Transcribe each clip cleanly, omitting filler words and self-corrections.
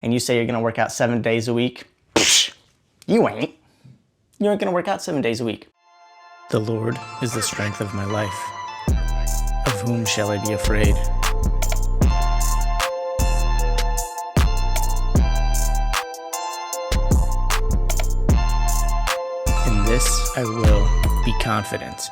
and you say you're gonna work out 7 days a week, you ain't. You ain't gonna work out 7 days a week. The Lord is the strength of my life. Of whom shall I be afraid? In this I will be confident.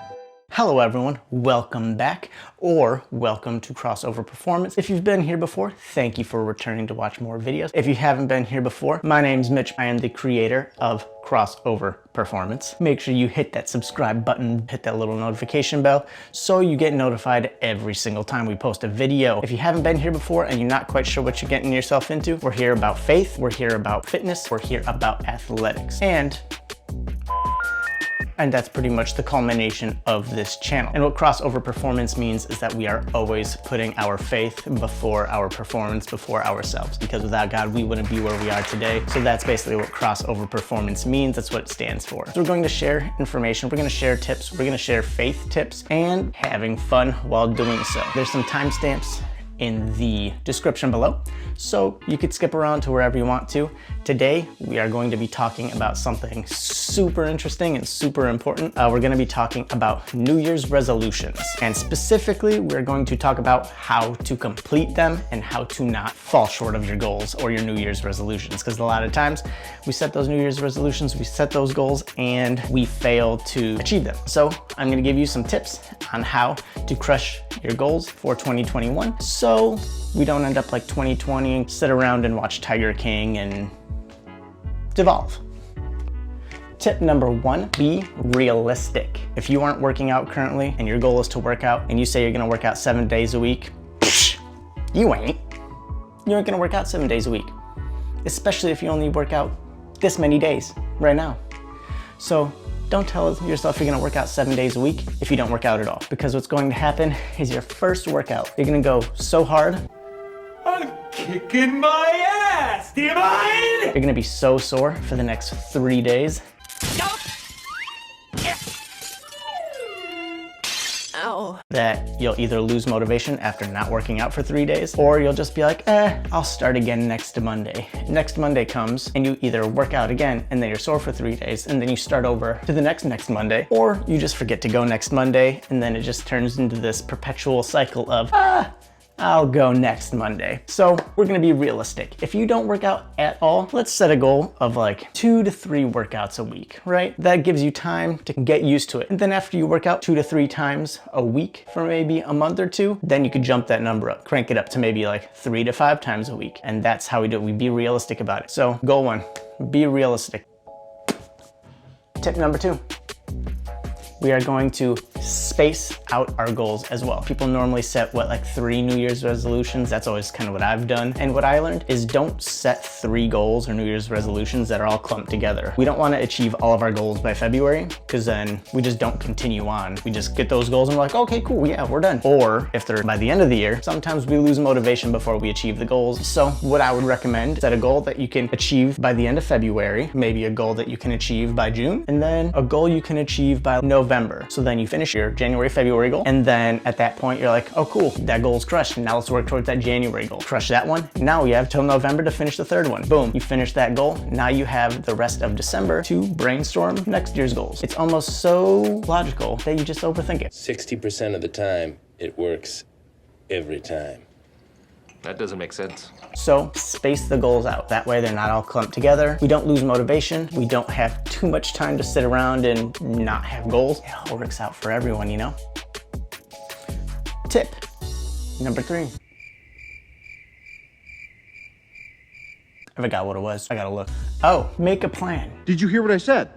Hello everyone, welcome back, or welcome to Crossover Performance. If you've been here before, thank you for returning to watch more videos. If you haven't been here before, my name's Mitch. I am the creator of Crossover Performance. Make sure you hit that subscribe button, hit that little notification bell, so you get notified every single time we post a video. If you haven't been here before and you're not quite sure what you're getting yourself into, we're here about faith, we're here about fitness, we're here about athletics. And that's pretty much the culmination of this channel. And what Crossover Performance means is that we are always putting our faith before our performance, before ourselves. Because without God, we wouldn't be where we are today. So that's basically what Crossover Performance means. That's what it stands for. So we're going to share information, we're gonna share tips, we're gonna share faith tips, and having fun while doing so. There's some timestamps in the description below, so you could skip around to wherever you want to. Today, we are going to be talking about something super interesting and super important. We're gonna be talking about New Year's resolutions. And specifically, we're going to talk about how to complete them and how to not fall short of your goals or your New Year's resolutions. Because a lot of times, we set those New Year's resolutions, we set those goals, and we fail to achieve them. So I'm gonna give you some tips on how to crush your goals for 2021. So we don't end up like 2020, sit around and watch Tiger King and devolve. Tip number one, be realistic. If you aren't working out currently and your goal is to work out and you say you're gonna work out 7 days a week, you ain't. You ain't gonna work out 7 days a week, especially if you only work out this many days right now. So don't tell yourself you're gonna work out 7 days a week if you don't work out at all. Because what's going to happen is your first workout, you're gonna go so hard. I'm kicking my ass, do you mind? You're gonna be so sore for the next 3 days. Ow. That you'll either lose motivation after not working out for 3 days, or you'll just be like, I'll start again next Monday. Next Monday comes and you either work out again and then you're sore for 3 days and then you start over to the next Monday, or you just forget to go next Monday and then it just turns into this perpetual cycle of, I'll go next Monday. So we're gonna be realistic. If you don't work out at all, let's set a goal of like 2 to 3 workouts a week, right? That gives you time to get used to it. And then after you work out 2 to 3 times a week for maybe a month or two, then you could jump that number up, crank it up to maybe like 3 to 5 times a week. And that's how we do it. We be realistic about it. So goal one, be realistic. Tip number two, we are going to space out our goals as well. People normally set like 3 New Year's resolutions. That's always kind of what I've done. And what I learned is don't set 3 goals or New Year's resolutions that are all clumped together. We don't want to achieve all of our goals by February, because then we just don't continue on. We just get those goals and we're like, okay, cool, yeah, we're done. Or if they're by the end of the year, sometimes we lose motivation before we achieve the goals. So what I would recommend, set a goal that you can achieve by the end of February, maybe a goal that you can achieve by June, and then a goal you can achieve by November. So then you finish your January, February goal. And then at that point, you're like, oh, cool, that goal's crushed. Now let's work towards that January goal. Crush that one. Now you have till November to finish the 3rd one. Boom, you finish that goal. Now you have the rest of December to brainstorm next year's goals. It's almost so logical that you just overthink it. 60% of the time, it works every time. That doesn't make sense. So space the goals out. That way they're not all clumped together. We don't lose motivation. We don't have too much time to sit around and not have goals. It all works out for everyone, you know? Tip number 3. I forgot what it was. I gotta look. Oh, make a plan. Did you hear what I said?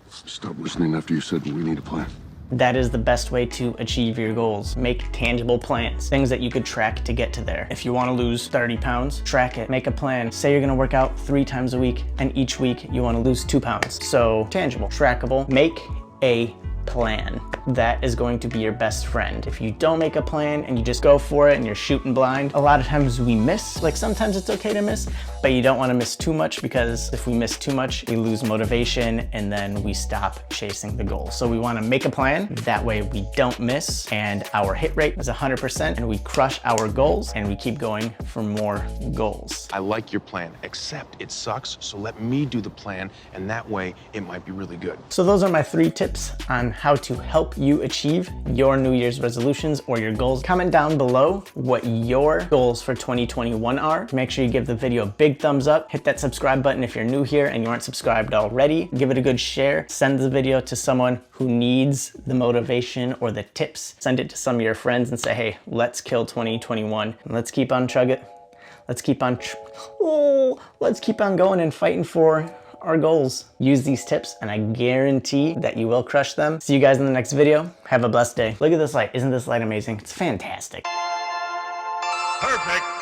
Stop listening after you said we need a plan. That is the best way to achieve your goals. Make tangible plans, things that you could track to get to there. If you want to lose 30 pounds, track it, make a plan. Say you're gonna work out 3 times a week, and each week you want to lose 2 pounds. So tangible, trackable, make a plan. That is going to be your best friend. If you don't make a plan and you just go for it and you're shooting blind, a lot of times we miss. Like sometimes it's okay to miss, but you don't want to miss too much, because if we miss too much, we lose motivation and then we stop chasing the goal. So we want to make a plan. That way we don't miss and our hit rate is 100% and we crush our goals and we keep going for more goals. I like your plan, except it sucks, so let me do the plan, and that way it might be really good. So those are my 3 tips on how to help you achieve your New Year's resolutions or your goals. Comment down below what your goals for 2021 are. Make sure you give the video a big thumbs up. Hit that subscribe button if you're new here and you aren't subscribed already. Give it a good share. Send the video to someone who needs the motivation or the tips. Send it to some of your friends and say, hey, let's kill 2021. And let's keep on chugging. Let's keep on going and fighting for our goals. Use these tips and I guarantee that you will crush them. See you guys in the next video. Have a blessed day. Look at this light. Isn't this light amazing? It's fantastic. Perfect.